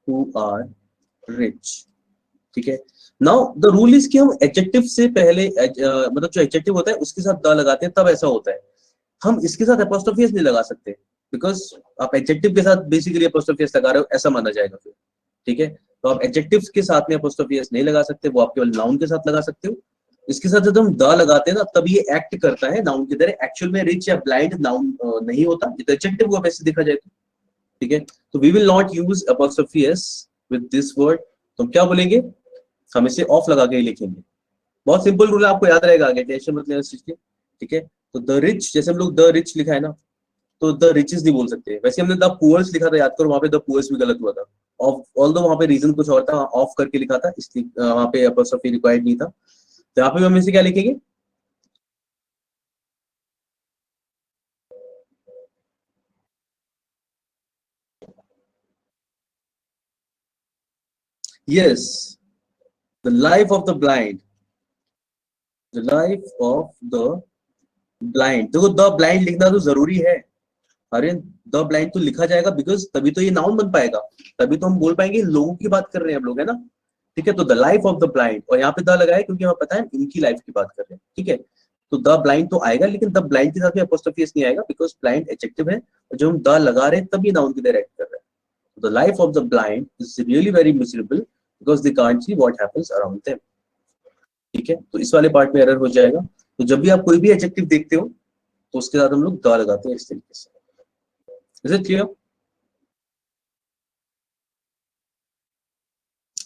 who are rich. ठीक है, नाउ द रूल इज कि हम एडजेक्टिव से पहले मतलब जो एडजेक्टिव होता है उसके साथ द लगाते हैं, तब ऐसा होता है. हम इसके साथ एपोस्ट्रोफी एस नहीं लगा सकते, बिकॉज आप एडजेक्टिव के साथ बेसिकली एपोस्ट्रोफी एस लगा रहे हो, ऐसा माना जाएगा फिर. ठीक है, तो आप एडजेक्टिव के साथ में एपोस्ट्रोफी एस नहीं लगा सकते, वो आप केवल नाउन के साथ लगा सकते हो. इसके साथ जब हम द लगाते हैं ना, तब ये एक्ट करता है नाउन की तरह. एक्चुअल में रिच या ब्लाइंड नाउन नहीं होता, ये तो एडजेक्टिव हुआ वैसे देखा जाए तो. ठीक है, तो we will not use apostrophe S with this word. तो हम क्या बोलेंगे? हम इसे ऑफ लगा के ही लिखेंगे. बहुत सिंपल रूल है, आपको याद रहेगा आगे, टेंशन मत लेना इस चीज की. ठीक है, तो द रिच, जैसे हम लोग द रिच लिखा है ना, तो द रिचेस नहीं बोल सकते. वैसे हमने द पुअर्स लिखा था, याद करो, वहां पे द पुअर्स भी गलत हुआ था. ऑफ, ऑल्दो वहां पे रीजन कुछ और था, ऑफ करके लिखा था, इसलिए वहां पे एपोस्ट्रोफी रिक्वायर्ड नहीं था. तो यहाँ पे हम इसे क्या लिखेंगे? Yes, the life of the blind. The life of the blind. देखो, द ब्लाइंड लिखना तो जरूरी है. अरे, द ब्लाइंड तो लिखा जाएगा, बिकॉज तभी तो ये नाउन बन पाएगा. तभी तो हम बोल पाएंगे लोगों की बात कर रहे हैं हम लोग, है ना. ठीक है, तो the life of the blind, और यहाँ पे द लगाया क्योंकि हमें पता है इनकी लाइफ की बात कर रहे हैं. ठीक है, तो द ब्लाइंड तो आएगा, लेकिन द ब्लाइंड के साथ में एपोस्ट्रोफी एस नहीं आएगा, बिकॉज ब्लाइंड एडजेक्टिव है, और जब हम द लगा रहे हैं तब ये नाउन की तरह एक्ट कर रहा है. The life of the blind is really very miserable because they can't see what happens around them. ठीक है, तो इस वाले पार्ट में एरर हो जाएगा. तो जब भी आप कोई भी एडजेक्टिव देखते हो तो उसके साथ हम लोग द लगाते हैं इस तरीके से. Is it clear?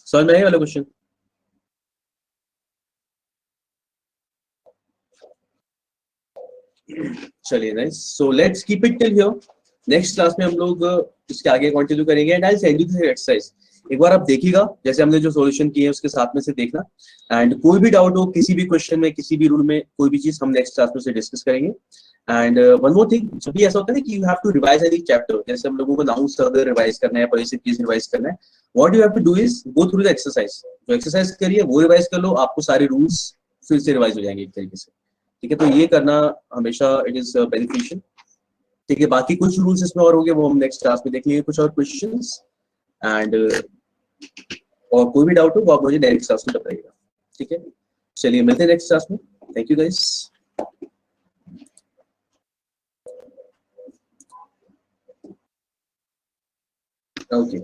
समझ में आया वाला क्वेश्चन? चलिए, nice. So let's keep it till here. Next class में हम लोग इसके आगे कंटिन्यू करेंगे, and I send you this exercise. एक बार आप देखिएगा, जैसे हमने जो सॉल्यूशन किए हैं उसके साथ में से देखना. एंड कोई भी डाउट हो किसी भी क्वेश्चन में, किसी भी रूल में, कोई भी चीज हम नेक्स्ट क्लास में से डिस्कस करेंगे. एंड वन मोर थिंग, जब भी ऐसा होता है ना कि you have to revise any chapter, जैसे हम लोगों को नाउन्स अगर रिवाइज करना है, पॉलिसी कीज रिवाइज करना है, what you have to do is go through the exercise. जो एक्सरसाइज करिए वो रिवाइज कर लो, आपको सारे रूल्स फिर से रिवाइज हो जाएंगे एक तरीके से. ठीक है, तो ये करना हमेशा इट इज बेनिफिशियल. ठीक है, बाकी कुछ रूल्स इसमें और होंगे, वो हम नेक्स्ट क्लास में देख लेंगे, कुछ और क्वेश्चंस. एंड और कोई भी डाउट हो वो आप मुझे नेक्स्ट क्लास में बताइएगा. ठीक है, चलिए मिलते हैं नेक्स्ट क्लास में. Thank you guys. ओके.